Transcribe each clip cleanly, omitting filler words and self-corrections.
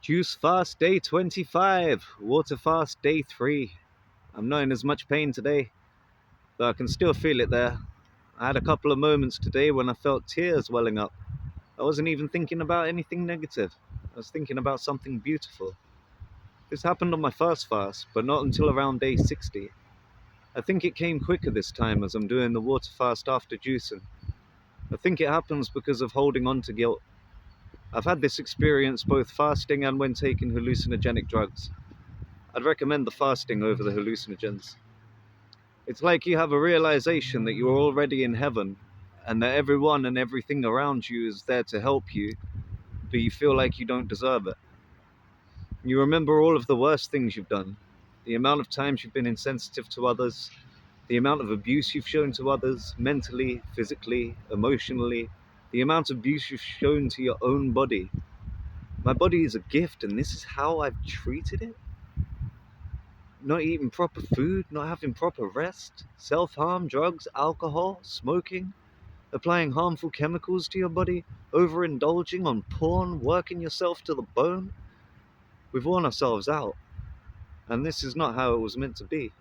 Juice fast day 25, water fast day 3. I'm not in as much pain today, but I can still feel it there. I had a couple of moments today when I felt tears welling up. I wasn't even thinking about anything negative. I was thinking about something beautiful. This happened on my first fast, but not until around day 60. I think it came quicker this time as I'm doing the water fast after juicing. I think it happens because of holding on to guilt. I've had this experience both fasting and when taking hallucinogenic drugs. I'd recommend the fasting over the hallucinogens. It's like you have a realization that you're already in heaven and that everyone and everything around you is there to help you, but you feel like you don't deserve it. You remember all of the worst things you've done, the amount of times you've been insensitive to others, the amount of abuse you've shown to others, mentally, physically, emotionally, the amount of abuse you've shown to your own body. My body is a gift and this is how I've treated it? Not eating proper food, not having proper rest, self-harm, drugs, alcohol, smoking, applying harmful chemicals to your body, overindulging on porn, working yourself to the bone. We've worn ourselves out, and this is not how it was meant to be.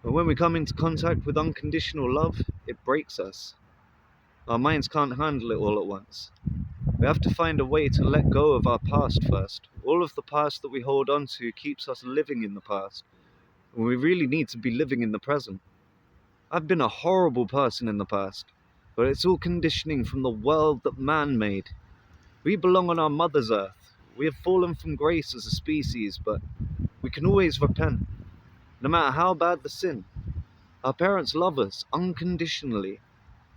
And when we come into contact with unconditional love, it breaks us. Our minds can't handle it all at once. We have to find a way to let go of our past first. All of the past that we hold on to keeps us living in the past, and we really need to be living in the present. I've been a horrible person in the past, but it's all conditioning from the world that man made. We belong on our mother's earth. We have fallen from grace as a species, but we can always repent, no matter how bad the sin. Our parents love us unconditionally.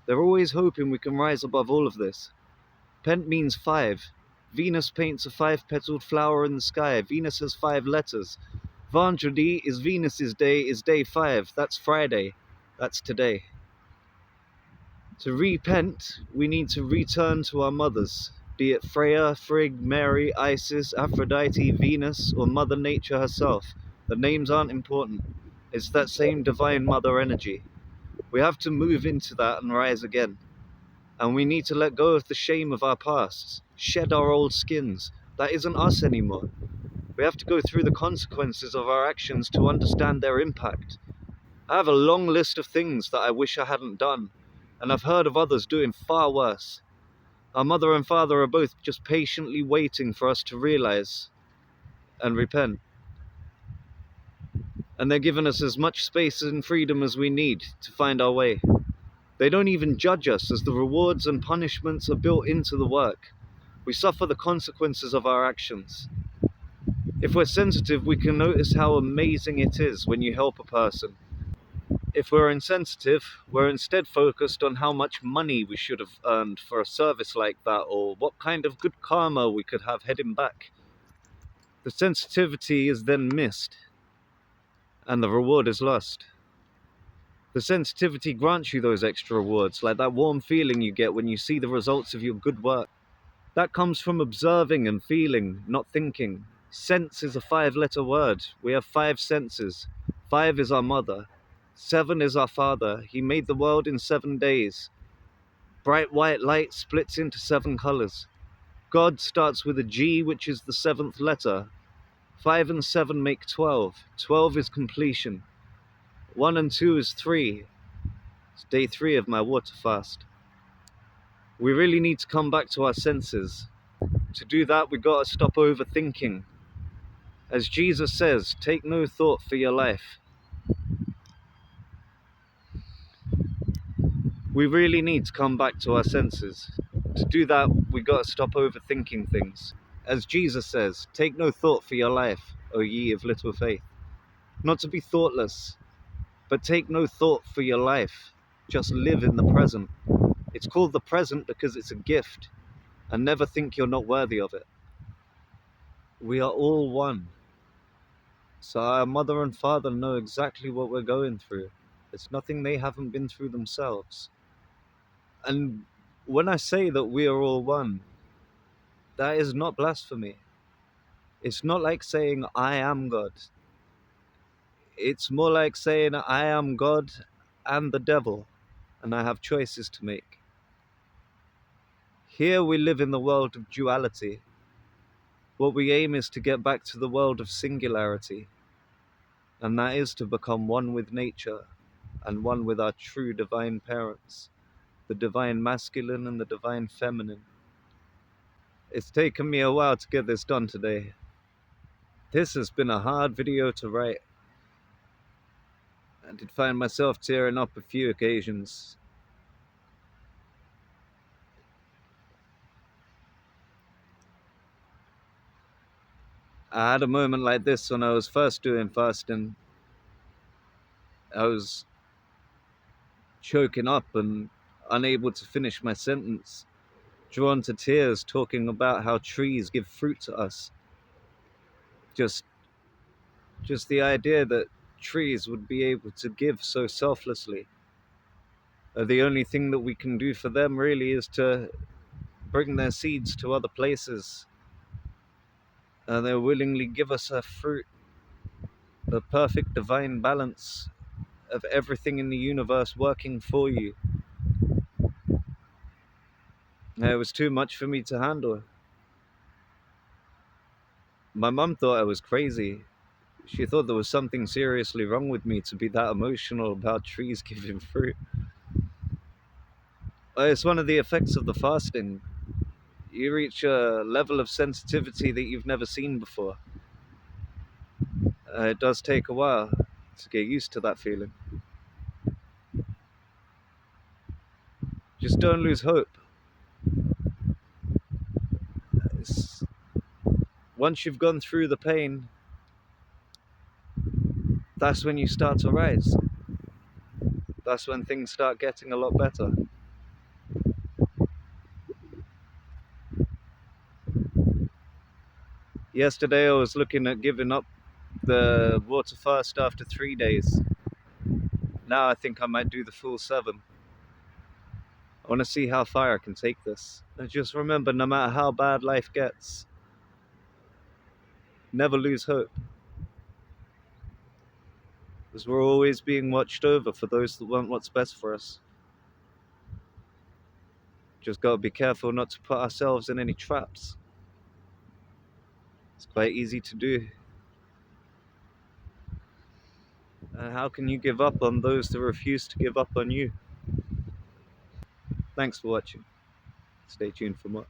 They're always hoping we can rise above all of this. Pent means 5. Venus paints a 5-petaled flower in the sky. Venus has 5 letters. Vendredi is Venus's day, is day 5. That's Friday. That's today. To repent, we need to return to our mothers, be it Freya, Frigg, Mary, Isis, Aphrodite, Venus, or Mother Nature herself. The names aren't important. It's that same divine mother energy. We have to move into that and rise again. And we need to let go of the shame of our pasts, shed our old skins. That isn't us anymore. We have to go through the consequences of our actions to understand their impact. I have a long list of things that I wish I hadn't done, and I've heard of others doing far worse. Our mother and father are both just patiently waiting for us to realize and repent. And they're giving us as much space and freedom as we need to find our way. They don't even judge us, as the rewards and punishments are built into the work. We suffer the consequences of our actions. If we're sensitive, we can notice how amazing it is when you help a person. If we're insensitive, we're instead focused on how much money we should have earned for a service like that, or what kind of good karma we could have heading back. The sensitivity is then missed, and the reward is lost. The sensitivity grants you those extra rewards, like that warm feeling you get when you see the results of your good work. That comes from observing and feeling, not thinking. Sense is a 5-letter word. We have 5 senses. 5 is our mother. 7 is our father. He made the world in 7 days. Bright white light splits into 7 colors. God starts with a G, which is the 7th letter. 5 and 7 make 12. 12 is completion. 1 and 2 is 3. It's day 3 of my water fast. We really need to come back to our senses. To do that, we gotta stop overthinking. As Jesus says, take no thought for your life. We really need to come back to our senses. To do that, we gotta stop overthinking things. As Jesus says, take no thought for your life, O ye of little faith. Not to be thoughtless, but take no thought for your life. Just live in the present. It's called the present because it's a gift, and never think you're not worthy of it. We are all one. So our mother and father know exactly what we're going through. It's nothing they haven't been through themselves. And when I say that we are all one, that is not blasphemy. It's not like saying I am God. It's more like saying I am God and the devil, and I have choices to make. Here we live in the world of duality. What we aim is to get back to the world of singularity, and that is to become one with nature and one with our true divine parents, the divine masculine and the divine feminine. It's taken me a while to get this done today. This has been a hard video to write. I did find myself tearing up a few occasions. I had a moment like this when I was first doing fasting. I was choking up and unable to finish my sentence, drawn to tears, talking about how trees give fruit to us. Just the idea that trees would be able to give so selflessly. The only thing that we can do for them really is to bring their seeds to other places. They'll willingly give us a fruit, the perfect divine balance of everything in the universe working for you. It was too much for me to handle. My mum thought I was crazy. She thought there was something seriously wrong with me to be that emotional about trees giving fruit. It's one of the effects of the fasting. You reach a level of sensitivity that you've never seen before. It does take a while to get used to that feeling. Just don't lose hope. It's, once you've gone through the pain, that's when you start to rise. That's when things start getting a lot better. Yesterday I was looking at giving up the water fast after 3 days. Now I think I might do the full 7. I want to see how far I can take this. And just remember, no matter how bad life gets, never lose hope. Because we're always being watched over for those that want what's best for us. Just gotta be careful not to put ourselves in any traps. It's quite easy to do. And how can you give up on those that refuse to give up on you? Thanks for watching. Stay tuned for more.